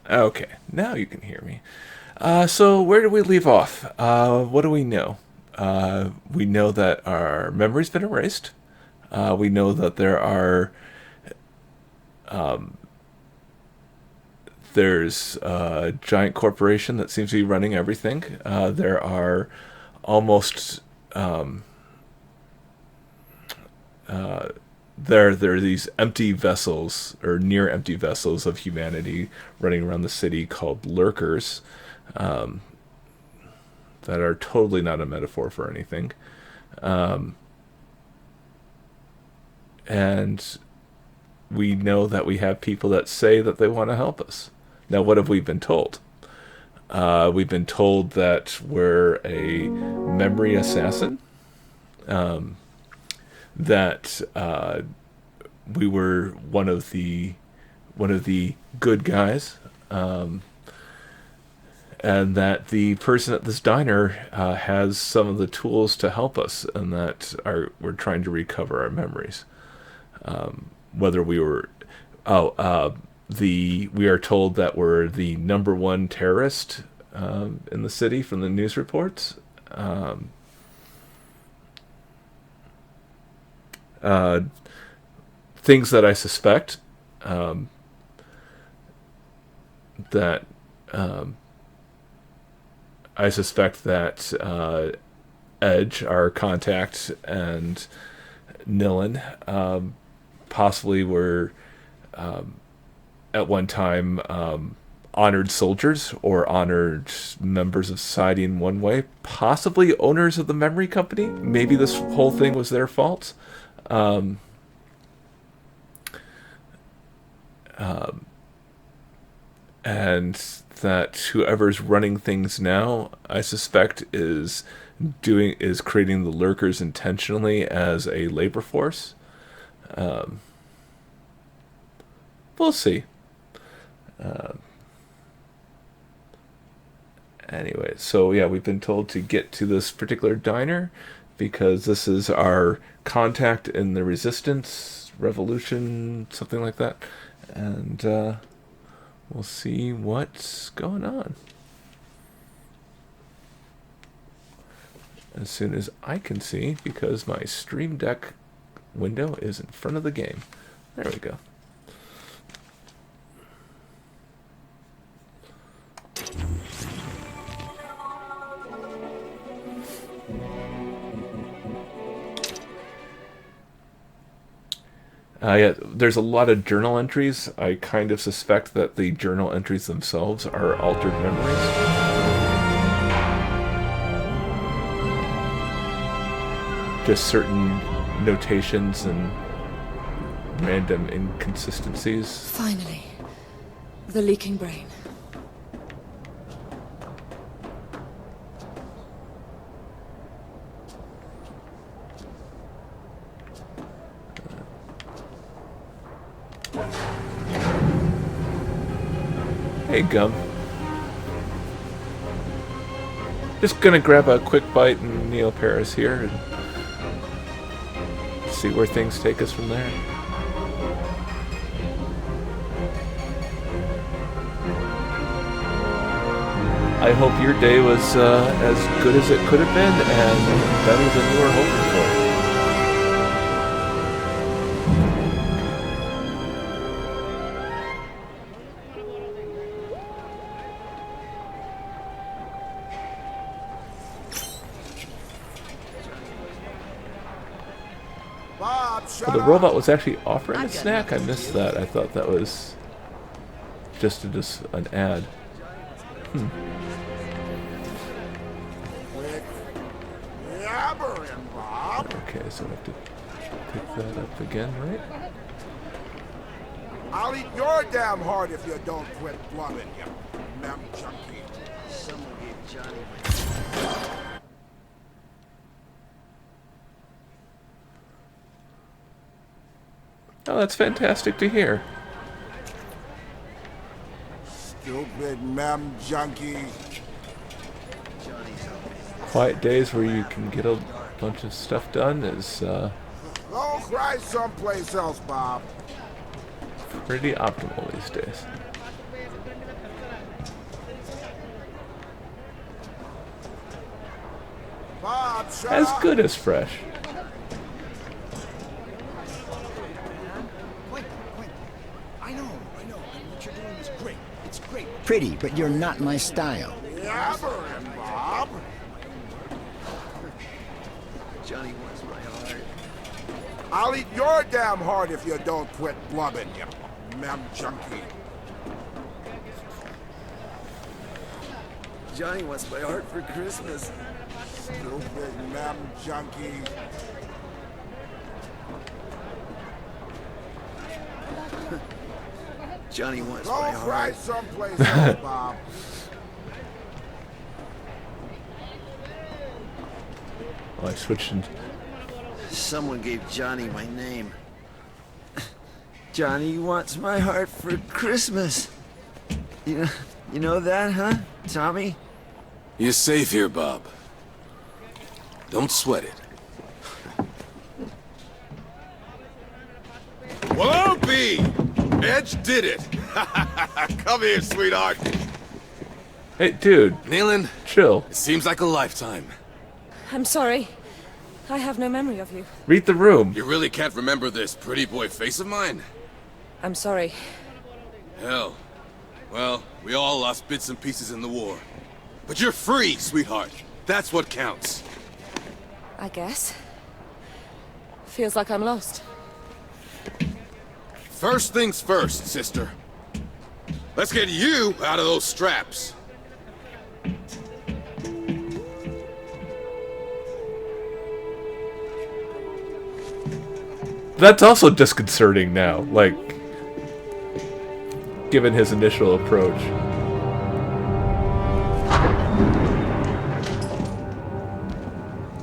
Okay, now you can hear me. So where did we leave off? What do we know? We know that our memory's been erased. We know that there's a giant corporation that seems to be running everything. There are almost there are these empty vessels or near empty vessels of humanity running around the city called lurkers, that are totally not a metaphor for anything. And we know that we have people that say that they want to help us. Now, what have we been told? We've been told that we're a memory assassin, that we were one of the good guys, and that the person at this diner has some of the tools to help us, and that we're trying to recover our memories. Whether we were, oh, we are told that we're the number one terrorist in the city from the news reports. Uh, Things that I suspect, that I suspect that Edge, our contact, and Nilln possibly were at one time honored soldiers or honored members of society in one way, possibly owners of the memory company. Maybe this whole thing was their fault. Um, and that whoever's running things now, I suspect, is creating the lurkers intentionally as a labor force. Um, we'll see. Anyway, so yeah, we've been told to get to this particular diner, because this is our contact in the resistance revolution, something like that. And we'll see what's going on as soon as I can see, because my Stream Deck window is in front of the game. There we go. Yeah, there's a lot of journal entries. I kind of suspect that the journal entries themselves are altered memories. Just certain notations and random inconsistencies. Finally, the leaking brain. Hey, Gum. Just gonna grab a quick bite in Neo Paris here and see where things take us from there. I hope your day was as good as it could have been and better than you were hoping for. Oh, the robot was actually offering a snack? I missed that. I thought that was just an ad. Okay, so I have to pick that up again, right? I'll eat your damn heart if you don't quit blubbing, you mem junkie. Someone gave Johnny... Oh, that's fantastic to hear. Stupid mem junkie. Quiet days where you can get a bunch of stuff done is Go cry someplace else, Bob. pretty optimal these days. Bob, shut As up. good as fresh. I know. And what you're doing is great. It's great. Pretty, but you're not my style. Yabbering, Bob. Johnny wants my heart. I'll eat your damn heart if you don't quit blubbing, you mem junkie. Johnny wants my heart for Christmas. Stupid mem junkie. Johnny wants Go my cry heart. someplace else, Bob. Oh, I switched in. Someone gave Johnny my name. Johnny wants my heart for Christmas. You know that, huh, Tommy? You're safe here, Bob. Don't sweat it. Well, B! Edge did it! Come here, sweetheart. Hey, dude, Nilln, chill. it seems like a lifetime. I'm sorry. I have no memory of you. Read the room. You really can't remember this pretty boy face of mine? I'm sorry. Hell. Well, we all lost bits and pieces in the war. But you're free, sweetheart. That's what counts. I guess. Feels like I'm lost. First things first, sister. Let's get you out of those straps. That's also disconcerting now, like, given his initial approach.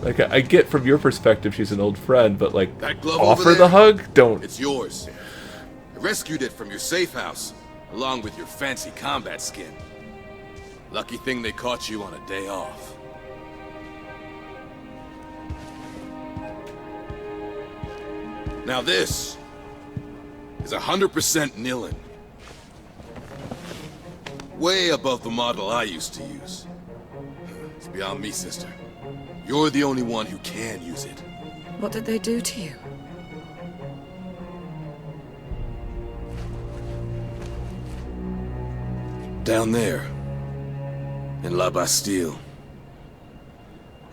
Like, I get from your perspective she's an old friend, but, like, That glove over offer there? the hug? Don't. It's yours. I rescued it from your safe house, along with your fancy combat skin. Lucky thing they caught you on a day off. Now this is 100% Nilln. Way above the model I used to use. It's beyond me, sister. You're the only one who can use it. What did they do to you? Down there, in La Bastille.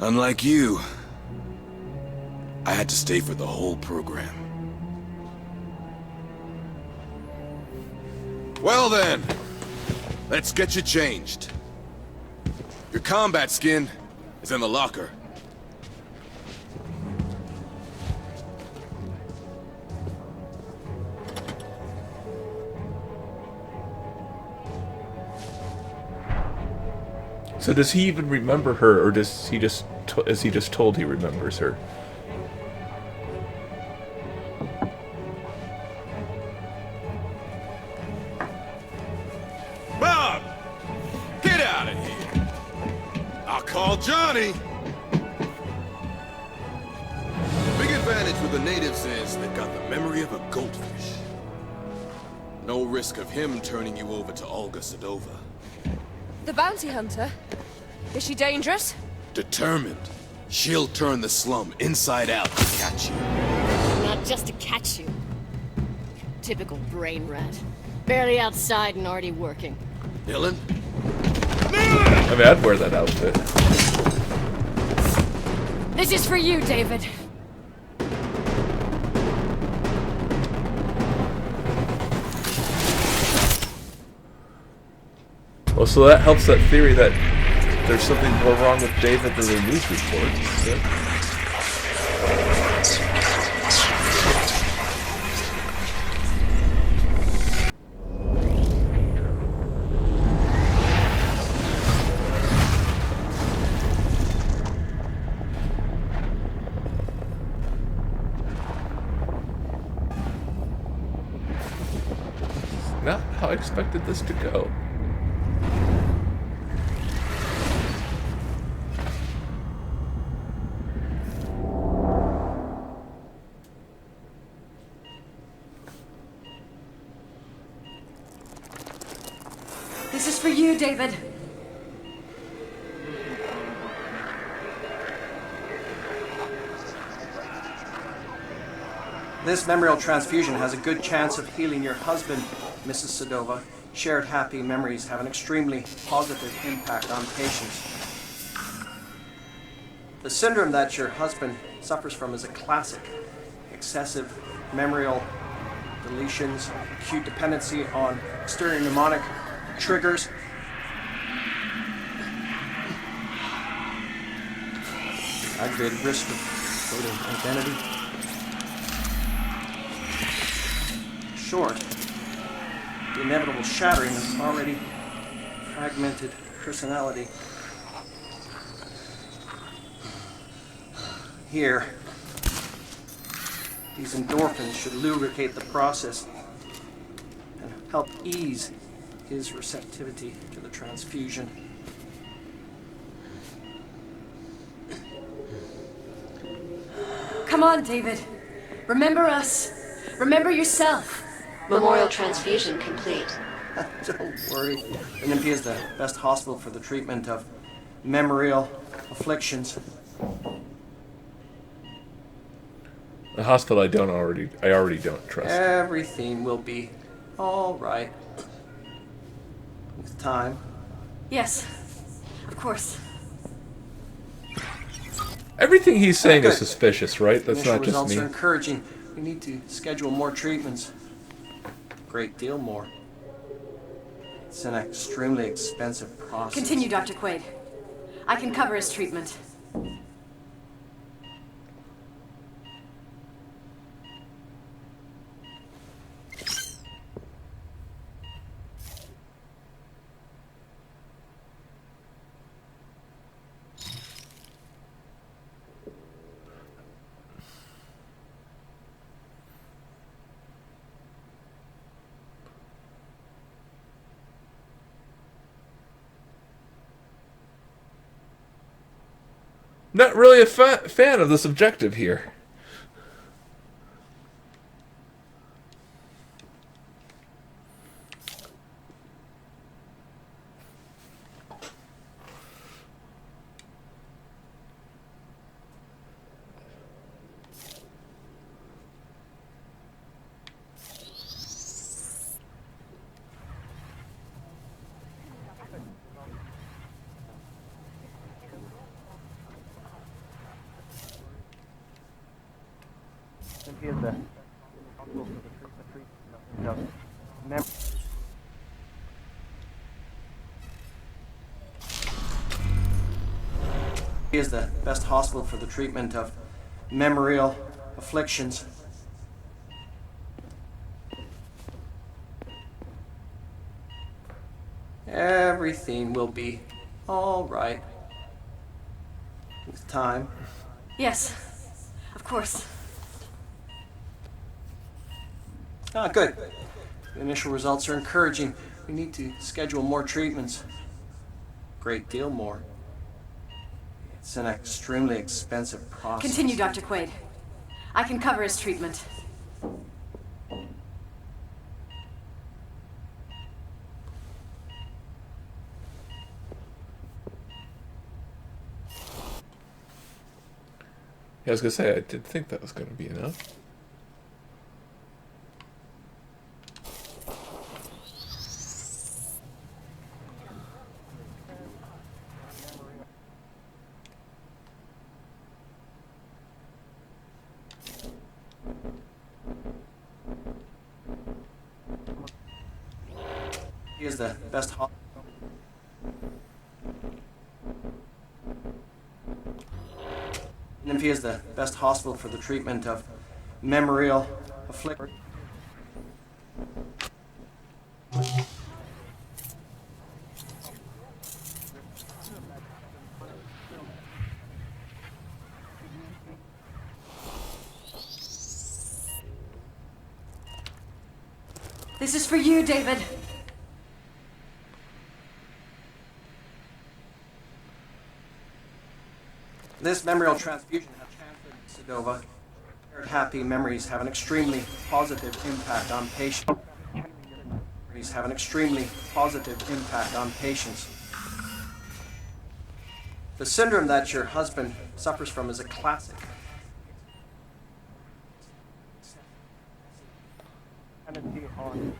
Unlike you, I had to stay for the whole program. Well then, let's get you changed. Your combat skin is in the locker. So does he even remember her, or does he just is he just told he remembers her? Bob! Get out of here! I'll call Johnny! The big advantage with the natives is they've got the memory of a goldfish. No risk of him turning you over to Olga Sedova. The bounty hunter? Is she dangerous? Determined. She'll turn the slum inside out to catch you. Not just to catch you. Typical brain rat. Barely outside and already working. Nilln? I mean, I'd wear that outfit. This is for you, David. Well, so that helps that theory that there's something more wrong with David than the news reports. So. Not how I expected this to go. This is for you, David. This memorial transfusion has a good chance of healing your husband, Mrs. Sedova. Shared happy memories have an extremely positive impact on patients. The syndrome that your husband suffers from is a classic. Excessive memorial deletions, acute dependency on external mnemonic triggers, aggravated risk of floating identity. Short, the inevitable shattering of already fragmented personality. Here, these endorphins should lubricate the process and help ease his receptivity to the transfusion. Come on, David. Remember us. Remember yourself. Memorial transfusion complete. Don't worry. NMP is the best hospital for the treatment of memorial afflictions. The hospital I already don't trust. Everything will be all right. With time. Yes, of course. Everything he's saying is Good. suspicious, right? That's Initial not just results me. are encouraging. We need to schedule more treatments. A great deal more. It's an extremely expensive process. Continue, Dr. Quaid. I can cover his treatment. Not really a fan of this objective here. He is the best hospital for the treatment of memorial afflictions. Everything will be all right with time. Yes, of course. Good. The initial results are encouraging. We need to schedule more treatments. Great deal more. It's an extremely expensive process. Continue, Dr. Quaid. I can cover his treatment. Yeah, I was gonna say I did think that was gonna be enough. He is the best hospital. He is the best hospital for the treatment of memorial afflictions. This is for you, David. This memorial transfusion has transferred Sedova. Happy memories have an extremely positive impact on patients. Memories have an extremely positive impact on patients. The syndrome that your husband suffers from is a classic. Dependency on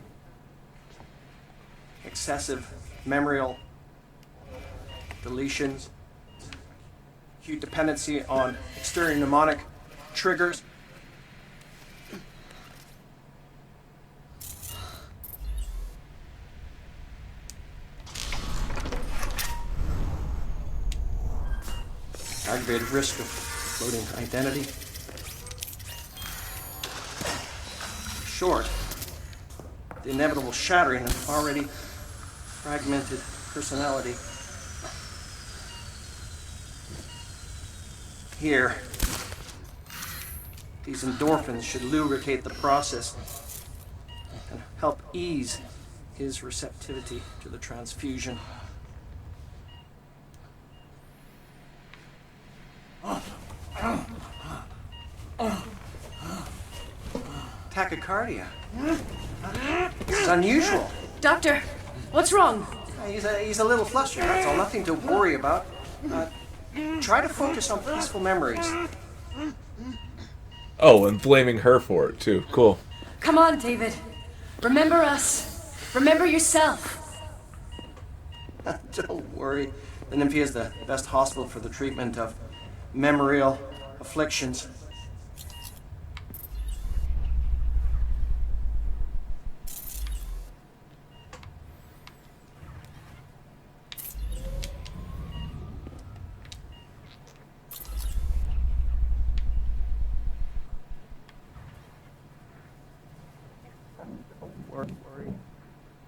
excessive memorial deletions, acute dependency on exterior mnemonic triggers. Aggravated risk of floating identity. Short, the inevitable shattering of already fragmented personality. Here, these endorphins should lubricate the process and help ease his receptivity to the transfusion. Tachycardia. This is unusual. Doctor, what's wrong? He's a little flustered, that's all. Nothing to worry about. Try to focus on peaceful memories. Oh, and blaming her for it too. Cool. Come on, David. Remember us. Remember yourself. Don't worry. The NIMFY is the best hospital for the treatment of memorial afflictions.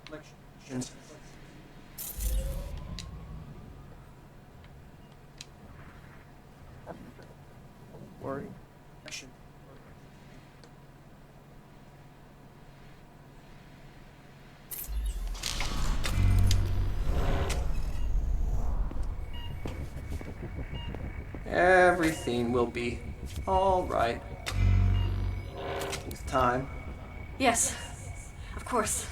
Afflictions. Worry. Everything will be all right with time. Yes, of course.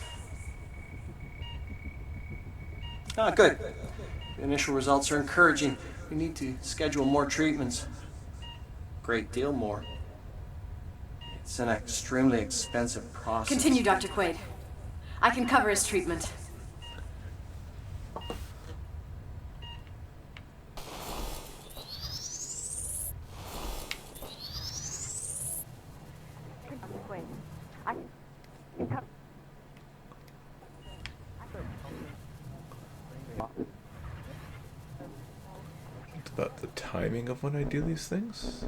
Good. The initial results are encouraging. We need to schedule more treatments. Great deal more. It's an extremely expensive process. Continue, Dr. Quaid. I can cover his treatment. about the timing of when I do these things.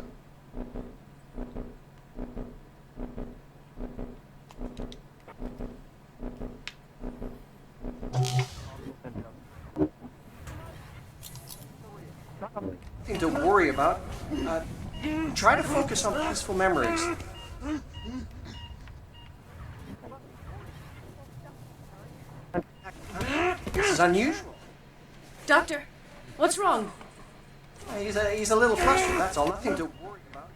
Nothing to worry about. Try to focus on peaceful memories. This is unusual. Doctor, what's wrong? He's a little flustered, that's all. Nothing to worry about.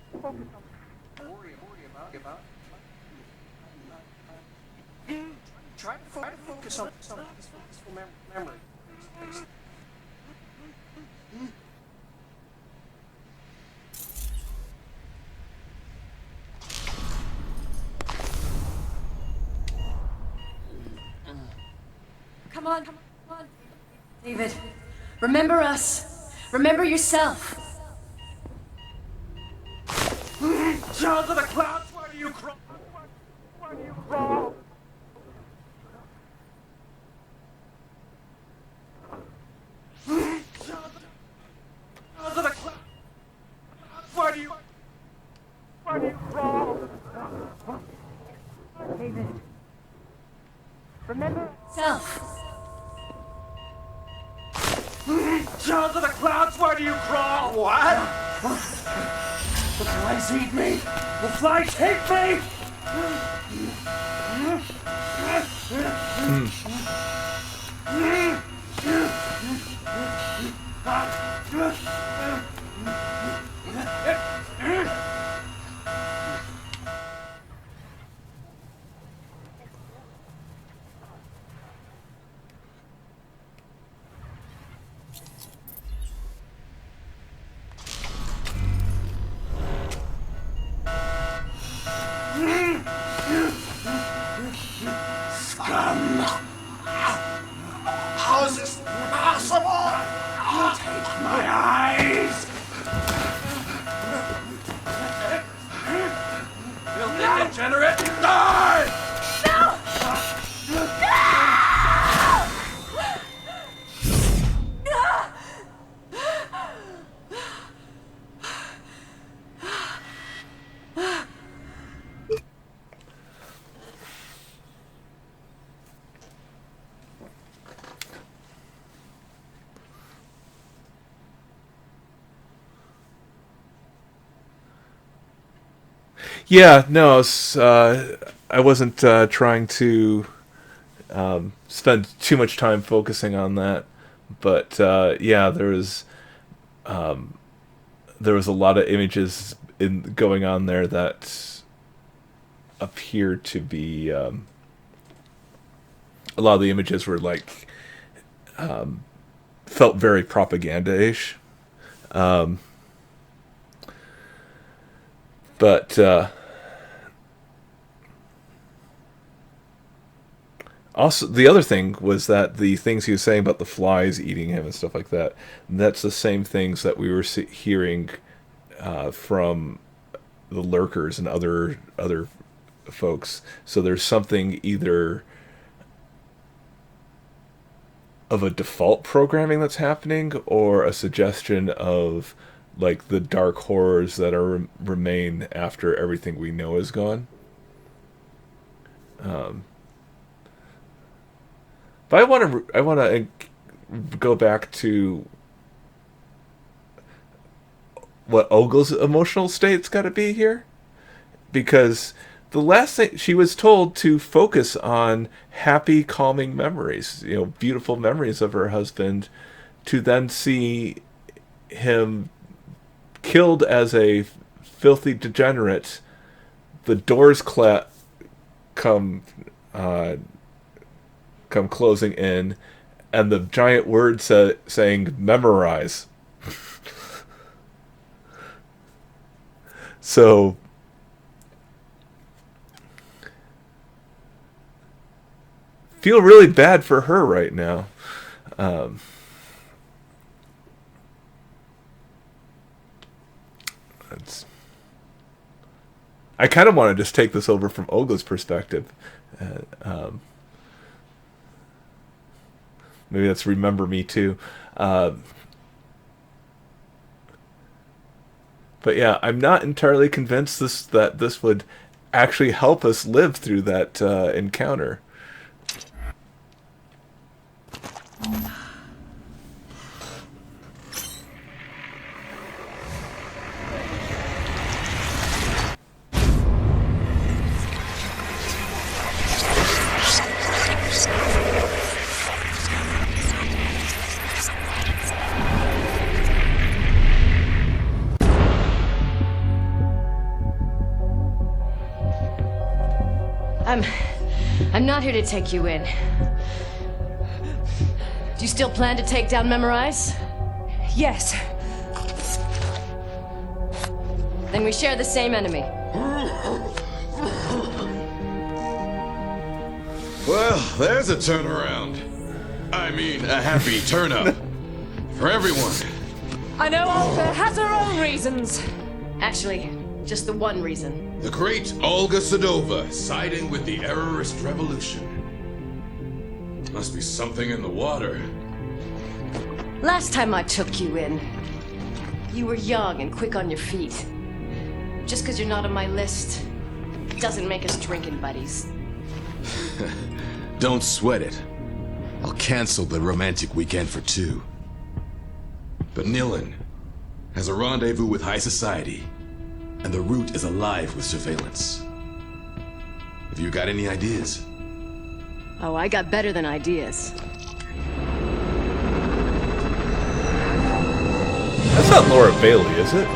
Try to focus on peaceful memories. Come on. David, remember us. Remember yourself. Child of the clouds, why do you crawl? Why do you crawl? Child of the clouds, why do you crawl? David, remember yourself. Child of the clouds, why do you crawl? What? The flies eat me! The flies hate me! Scum! How is this possible? Take my eyes! Filthy degenerate! Die! Yeah, no, I wasn't trying to spend too much time focusing on that, but yeah, there was a lot of images going on there that appeared to be a lot of the images were like felt very propaganda-ish. But also, the other thing was that the things he was saying about the flies eating him and stuff like that, that's the same things that we were hearing from the lurkers and other folks. So there's something either of a default programming that's happening or a suggestion of like the dark horrors that are remain after everything we know is gone. But I want to go back to what Ogle's emotional state's got to be here, because the last thing she was told to focus on happy, calming memories, beautiful memories of her husband, to then see him killed as a filthy degenerate, the doors come closing in, and the giant word saying memorize. So feel really bad for her right now. I kind of want to just take this over from Ogle's perspective. Maybe that's Remember Me Too. But yeah, I'm not entirely convinced that this would actually help us live through that encounter. I'm not here to take you in. Do you still plan to take down Memorize? Yes. Then we share the same enemy. Well, there's a turnaround. I mean, a happy turn-up. For everyone. I know Olga has her own reasons. Actually, just the one reason. The great Olga Sedova siding with the errorist revolution. Must be something in the water. Last time I took you in, you were young and quick on your feet. Just because you're not on my list doesn't make us drinking buddies. Don't sweat it. I'll cancel the romantic weekend for two. But Nilln has a rendezvous with high society, and the route is alive with surveillance. Have you got any ideas? Oh, I got better than ideas. That's not Laura Bailey, is it?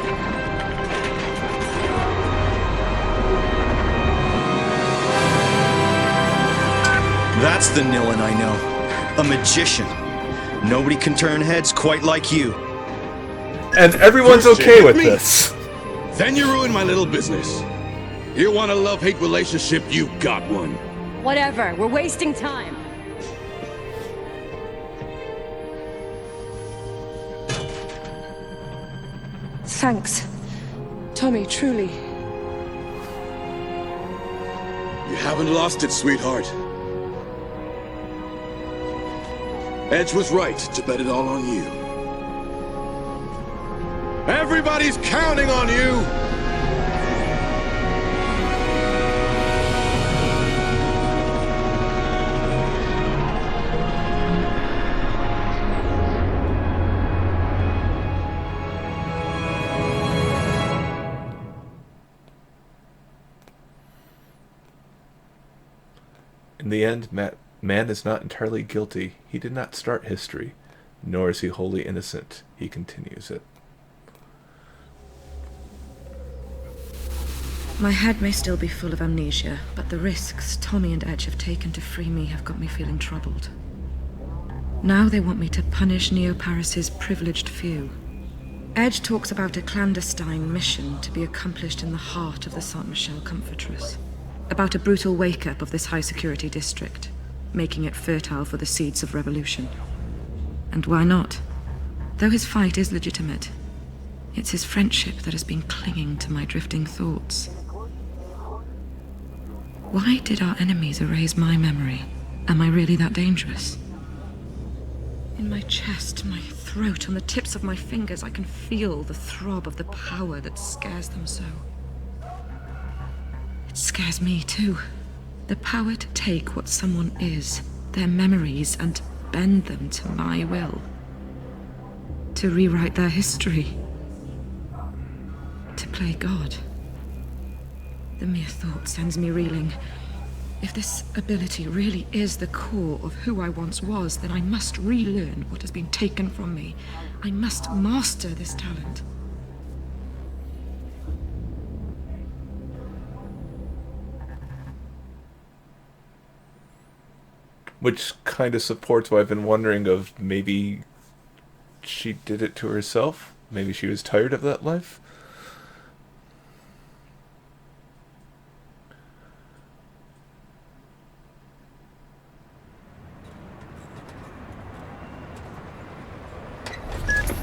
That's the Nilln I know. A magician. Nobody can turn heads quite like you. And everyone's okay with this. Then you ruin my little business. You want a love-hate relationship, you got one. Whatever, we're wasting time. Thanks. Tommy, truly. You haven't lost it, sweetheart. Edge was right to bet it all on you. Everybody's counting on you! In the end, man is not entirely guilty. He did not start history, nor is he wholly innocent. He continues it. My head may still be full of amnesia, but the risks Tommy and Edge have taken to free me have got me feeling troubled. Now they want me to punish Neo-Paris's privileged few. Edge talks about a clandestine mission to be accomplished in the heart of the Saint-Michel Comfortress. About a brutal wake-up of this high-security district, making it fertile for the seeds of revolution. And why not? Though his fight is legitimate, it's his friendship that has been clinging to my drifting thoughts. Why did our enemies erase my memory? Am I really that dangerous? In my chest, my throat, on the tips of my fingers, I can feel the throb of the power that scares them so. It scares me too. The power to take what someone is, their memories, and bend them to my will. To rewrite their history. To play God. The mere thought sends me reeling. If this ability really is the core of who I once was, then I must relearn what has been taken from me. I must master this talent. Which kind of supports what I've been wondering of maybe she did it to herself? Maybe she was tired of that life?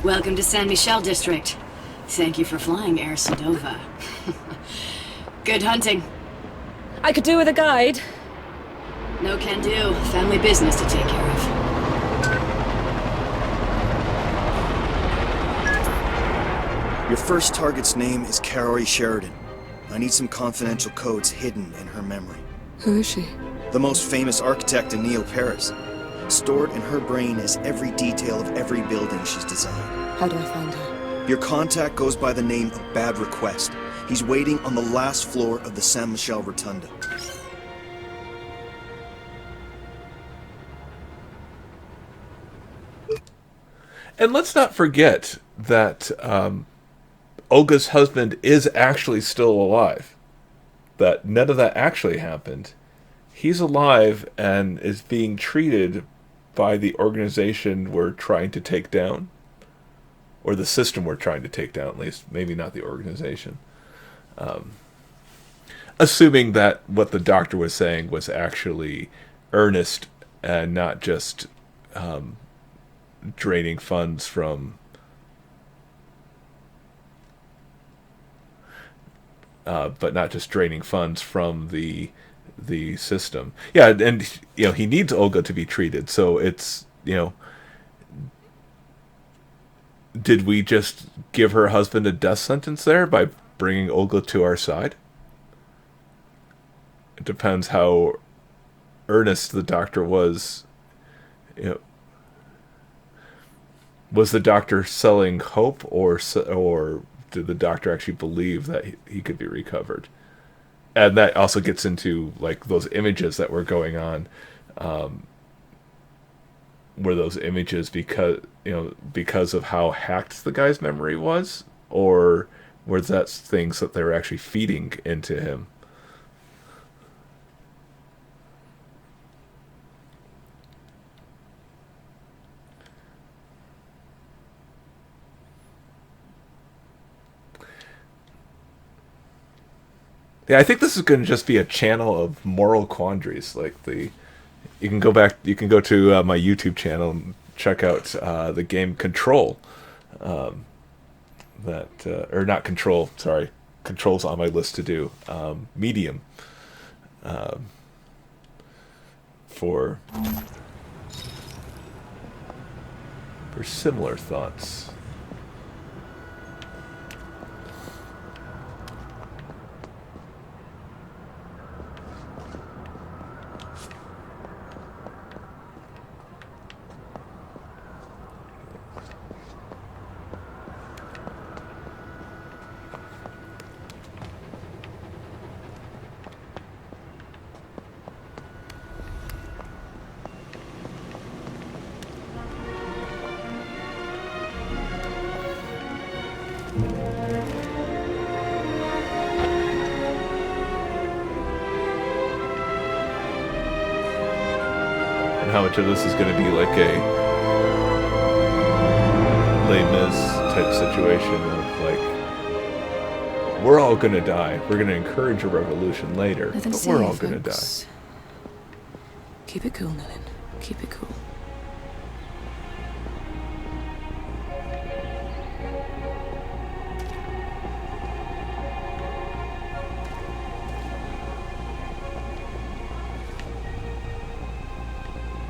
Welcome to San Michel District. Thank you for flying, Air Sedova. Good hunting. I could do with a guide. No can do. Family business to take care of. Your first target's name is Carrie Sheridan. I need some confidential codes hidden in her memory. Who is she? The most famous architect in Neo-Paris. Stored in her brain is every detail of every building she's designed. How do I find her? Your contact goes by the name of Bad Request. He's waiting on the last floor of the Saint Michel Rotunda. And let's not forget that Olga's husband is actually still alive. That none of that actually happened. He's alive and is being treated by the organization we're trying to take down. Or the system we're trying to take down, at least. Maybe not the organization. Assuming that what the doctor was saying was actually earnest and not just draining funds from the system. Yeah, and he needs Olga to be treated. So it's did we just give her husband a death sentence there by bringing Olga to our side? It depends how earnest the doctor was. Was the doctor selling hope, or did the doctor actually believe that he could be recovered? And that also gets into like those images that were going on. Were those images because of how hacked the guy's memory was, or were that things that they were actually feeding into him? Yeah, I think this is going to just be a channel of moral quandaries. You can go to my YouTube channel and check out the game Control. Or not Control, sorry. Control's on my list to do. Medium. For similar thoughts. How much of this is going to be like a Les Mis type situation of like, we're all going to die. We're going to encourage a revolution later, but we're all going to die. Keep it cool, Nilln. Keep it cool.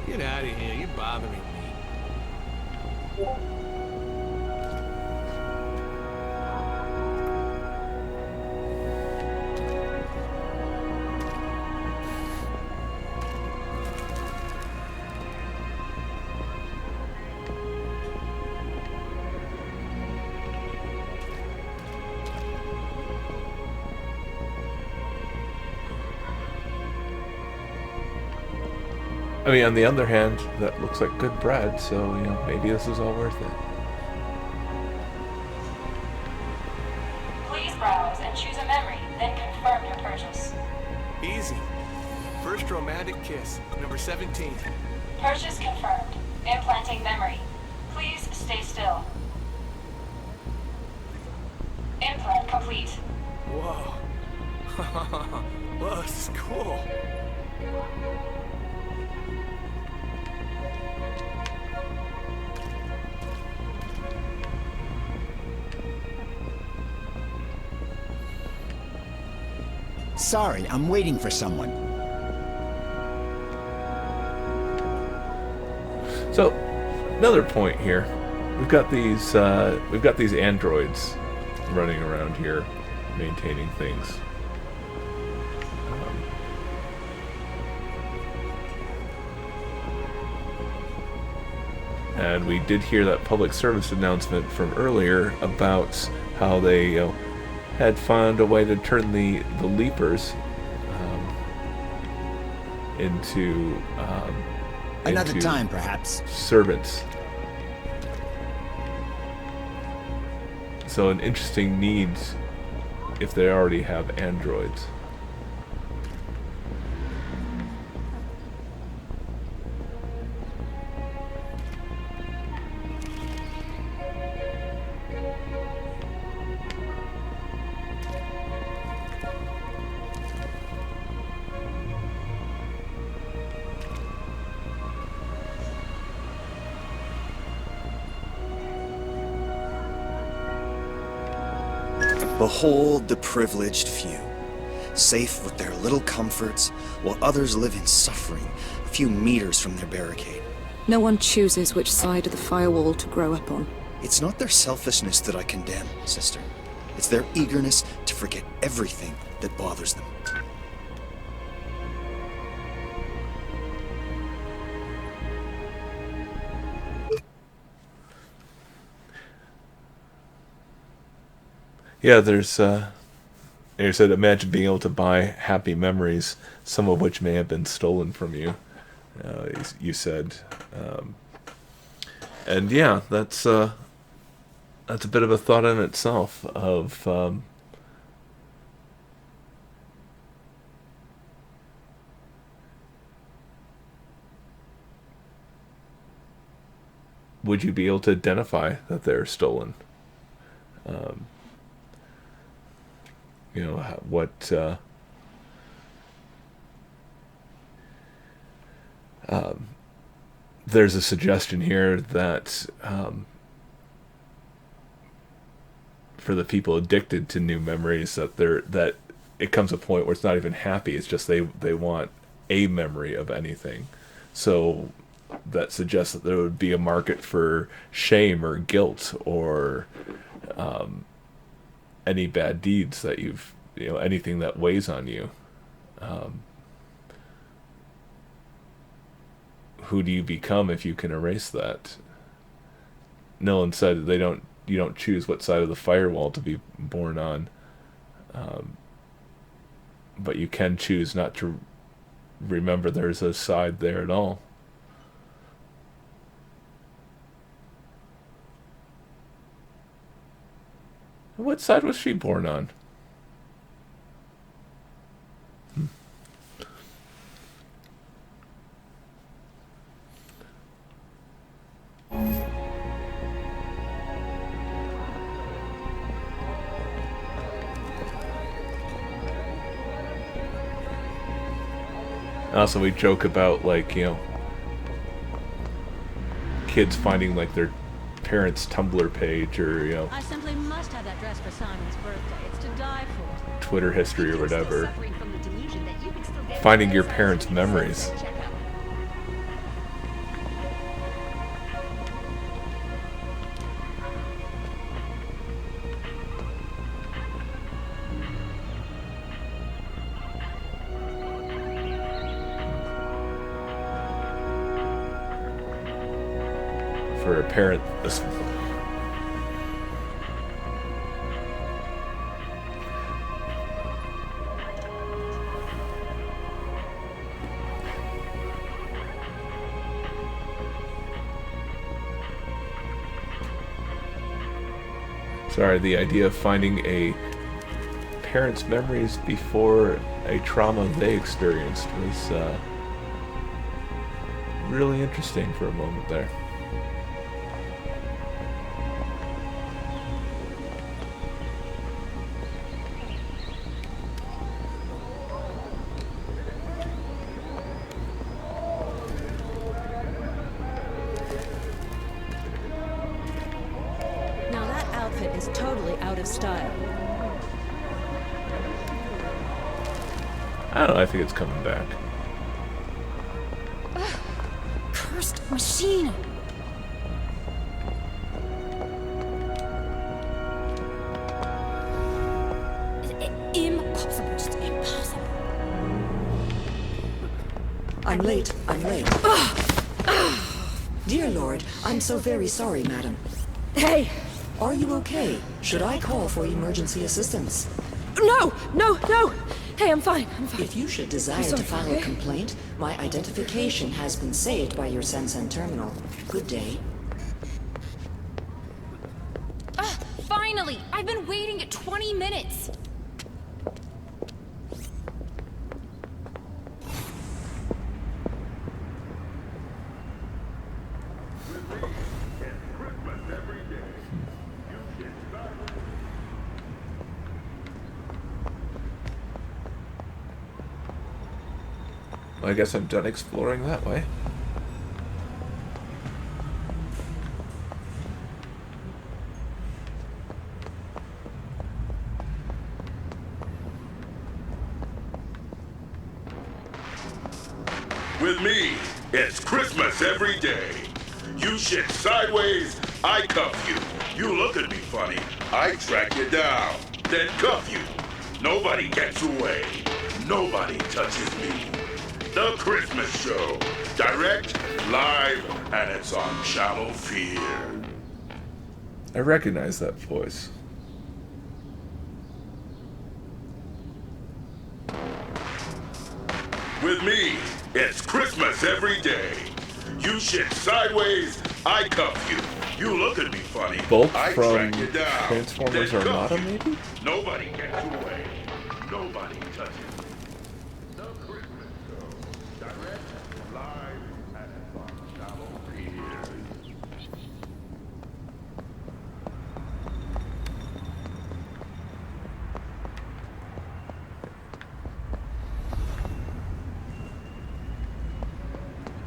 Get out of here, you're bothering me. I mean, on the other hand, that looks like good bread, so, maybe this is all worth it. Please browse and choose a memory, then confirm your purchase. Easy. First romantic kiss, number 17. Purchase confirmed. Implanting memory. Please stay still. Implant complete. Whoa. Whoa, this is cool. Sorry, I'm waiting for someone. So, another point here. We've got these androids running around here, maintaining things. And we did hear that public service announcement from earlier about how they had found a way to turn the Leapers into another time, perhaps. Servants. So an interesting need if they already have androids. Behold the privileged few, safe with their little comforts, while others live in suffering a few meters from their barricade. No one chooses which side of the firewall to grow up on. It's not their selfishness that I condemn, sister. It's their eagerness to forget everything that bothers them. Yeah, there's, you said, imagine being able to buy happy memories, some of which may have been stolen from you, you said. And yeah, that's a bit of a thought in itself of, would you be able to identify that they're stolen? You know, what there's a suggestion here that for the people addicted to new memories, that it comes a point where it's not even happy, it's just they want a memory of anything. So that suggests that there would be a market for shame or guilt or any bad deeds that anything that weighs on you. Who do you become if you can erase that? Nilln said you don't choose what side of the firewall to be born on, but you can choose not to remember there's a side there at all. What side was she born on? Also, we joke about, like, kids finding, like, their parents' Tumblr page or, I simply must have that dress for Simon's birthday. It's to die for. Twitter history or whatever. Finding your parents' memories. For a parent, the idea of finding a parent's memories before a trauma they experienced was really interesting for a moment there. Is totally out of style. I don't know, I think it's coming back. Ugh, cursed machine! I'm late. Dear Lord, I'm so very sorry, madam. Hey! Are you okay? Should I call for emergency assistance? No! Hey, I'm fine. If you should desire sorry, to file okay? a complaint, my identification has been saved by your Sensen terminal. Good day. Finally! I've been waiting 20 minutes! I guess I'm done exploring that way. With me, it's Christmas every day. You shit sideways, I cuff you. You look at me funny, I track you down, then cuff you. Nobody gets away. Nobody touches me. The Christmas Show. Direct, live, and it's on Channel Fear. I recognize that voice. With me, it's Christmas every day. You shit sideways, I cuff you. You look at me funny, Both I from track you down, Transformers then cuff Armada, you. maybe? Nobody gets away. Nobody touches me. The Christmas Show. Direct, live, and it's on Channel Fear.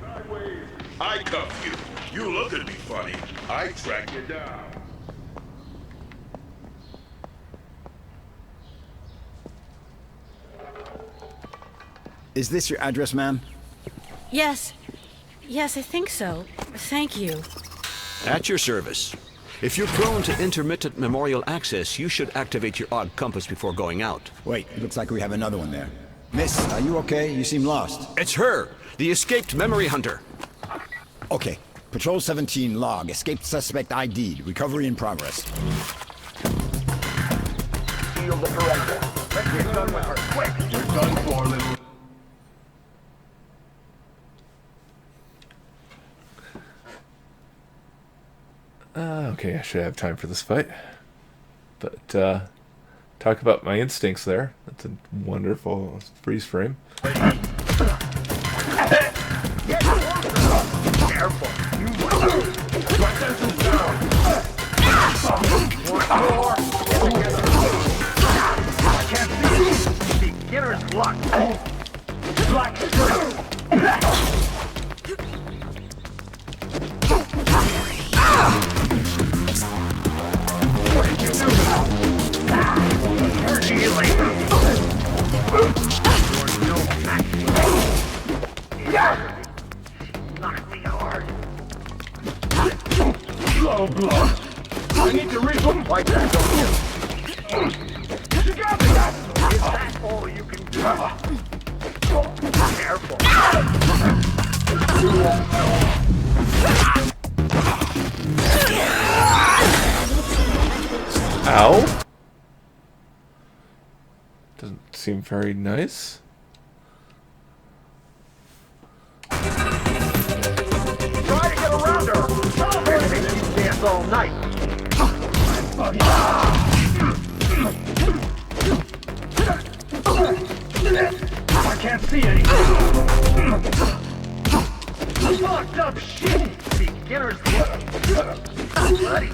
Sideways, I cuff you. You look at me funny, I track you down. Is this your address, ma'am? Yes. Yes, I think so. Thank you. At your service. If you're prone to intermittent memorial access, you should activate your odd compass before going out. Wait, it looks like we have another one there. Miss, are you okay? You seem lost. It's her, the escaped memory hunter. Okay. Patrol 17 log. Escaped suspect ID'd. Recovery in progress. Shield the perimeter. Let's get done with her, quick! You're done for, little... Okay, I should have time for this fight. But, talk about my instincts there. That's a wonderful freeze frame. Careful! Attention down! Once more! I can't see you! Beginner's luck! Black straight! What did you do now? You're healing! You're no match! Yeah! Knock me hard. Slow blow. I need to regroup like that, don't you? You got me! Is that all you can do? Careful. You won't know. Ow! Doesn't seem very nice. Try to get around her! Maybe you dance all night! I can't see anything! Fucked up shit! Beginner's bloody!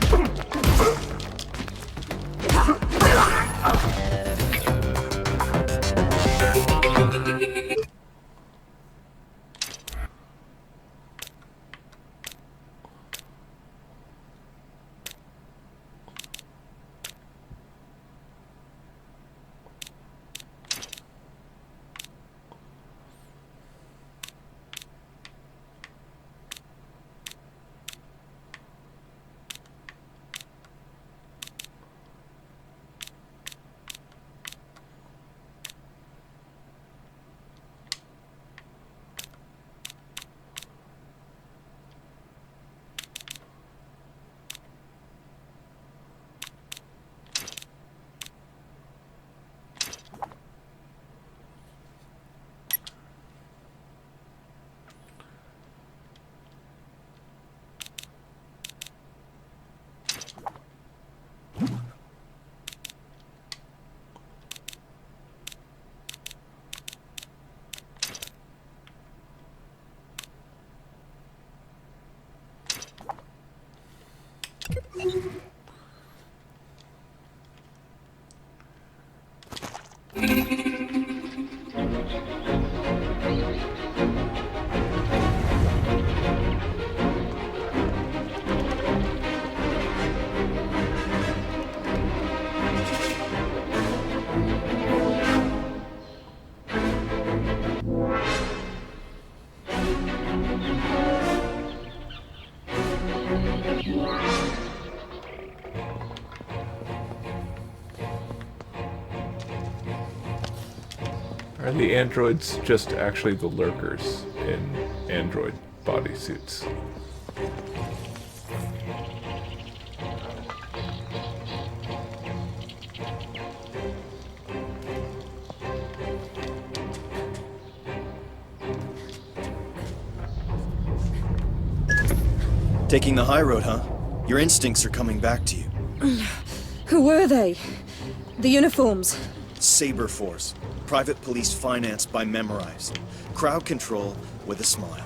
Are the androids just actually the lurkers in android bodysuits? Taking the high road, huh? Your instincts are coming back to you. Who were they? The uniforms. Saber Force. Private police financed by Memorize. Crowd control with a smile.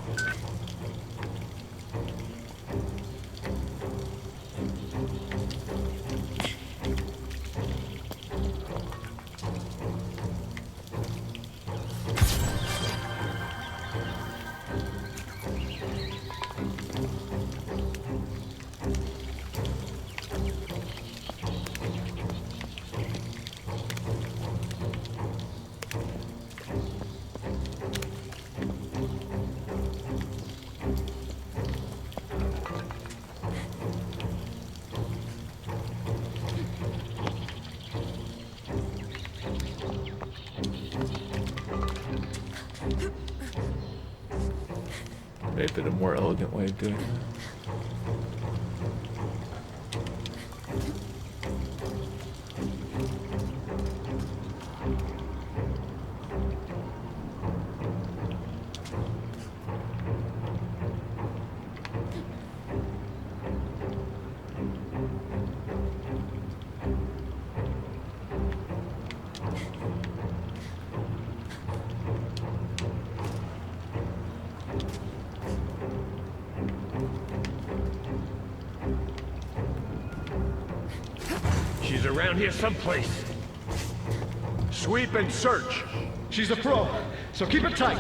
Maybe a more elegant way of doing that. She's around here someplace. Sweep and search. She's a pro, so keep it tight.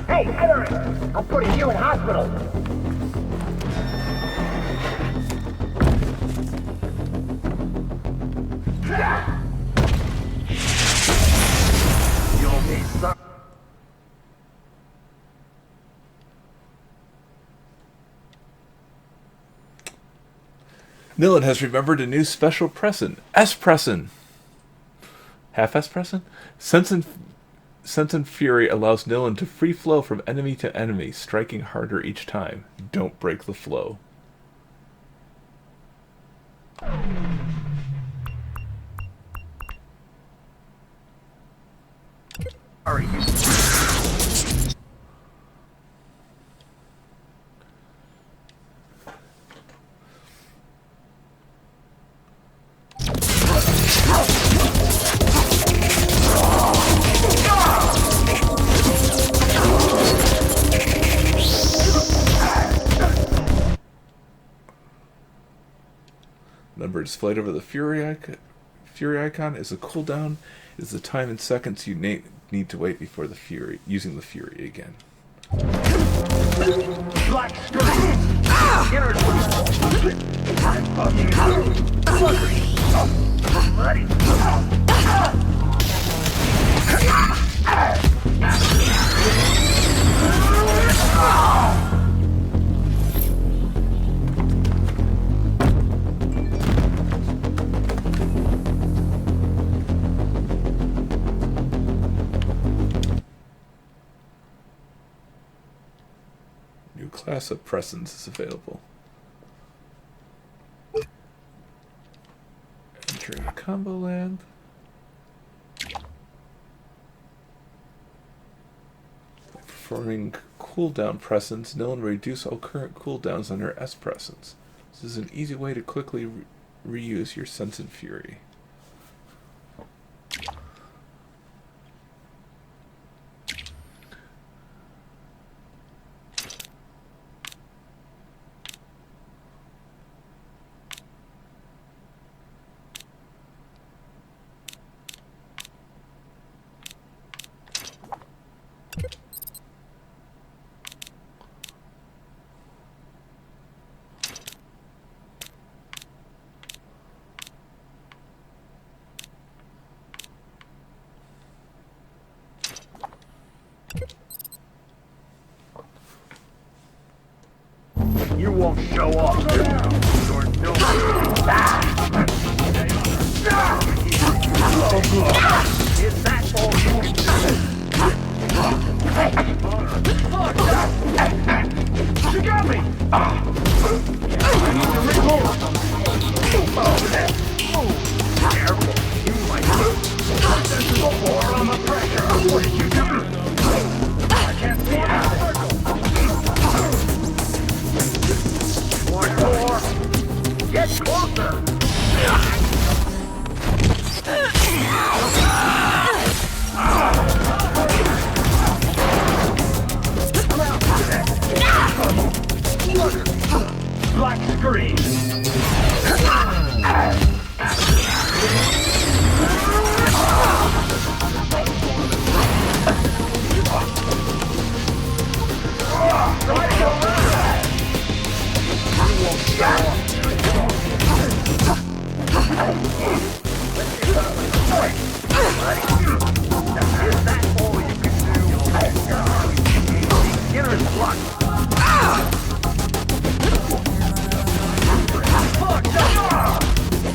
Hey, Eric! I'm putting you in hospital! You'll be sorry. Nilln has remembered a new special present. Espressin. Half Espressin? Sense and Fury allows Nilln to free flow from enemy to enemy, striking harder each time. Don't break the flow. Are you? Remember, displayed over the Fury icon is a cooldown. Is the time in seconds you need to wait before the Fury using the Fury again. Black skirt! Inner I'm ready. class of presence is available. Entering the combo lab. Performing cooldown presence, Nilln will reduce all current cooldowns on her S presence. This is an easy way to quickly reuse your Sense and Fury. You won't show off. You're no Is that all you can do? You got me! I need to reload. Careful. You might this is a war on the pressure. What did you do? I can't see it. One more. Get closer. Black screen.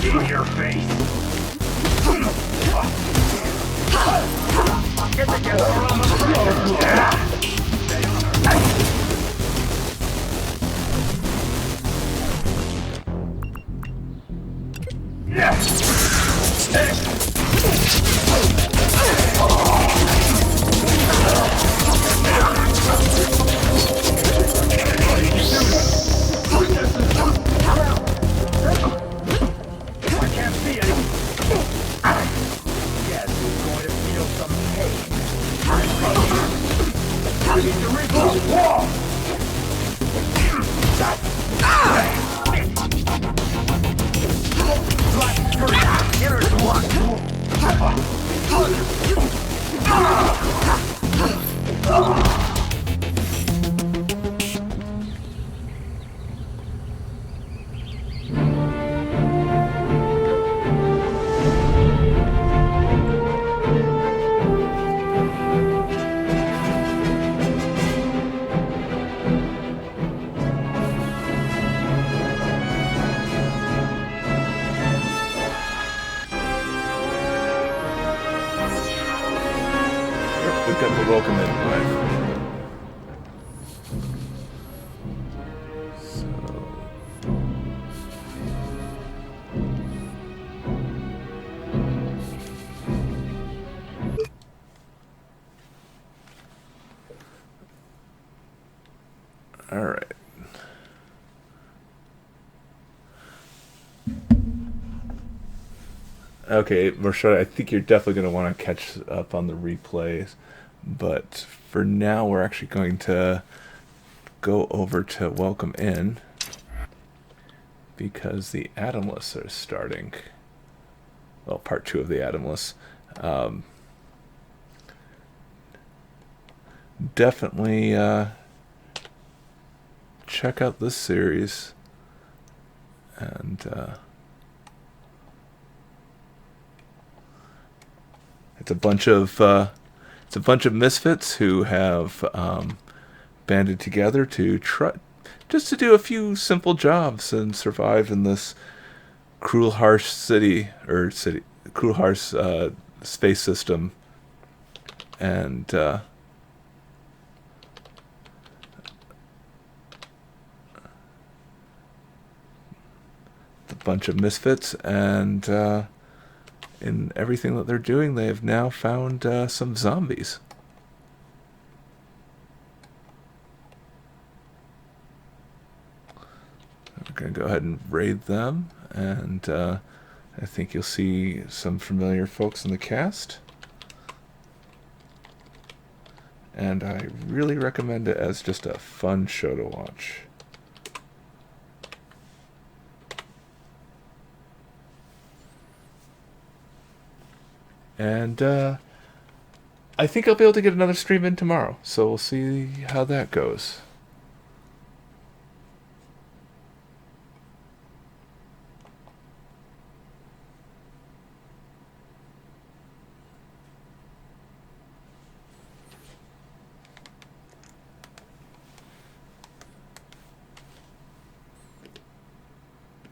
In your face. Get together on the floor. We've got the welcome in live. All right. Okay, Marshall, I think you're definitely going to want to catch up on the replays. But for now, we're actually going to go over to Welcome In because the Atomless are starting. Well, part 2 of the Atomless. Definitely check out this series. And it's a bunch of misfits who have banded together to try just to do a few simple jobs and survive in this cruel, harsh cruel, harsh space system. And bunch of misfits, and in everything that they're doing, they have now found some zombies. I'm going to go ahead and raid them, and I think you'll see some familiar folks in the cast. And I really recommend it as just a fun show to watch. And I think I'll be able to get another stream in tomorrow, so we'll see how that goes.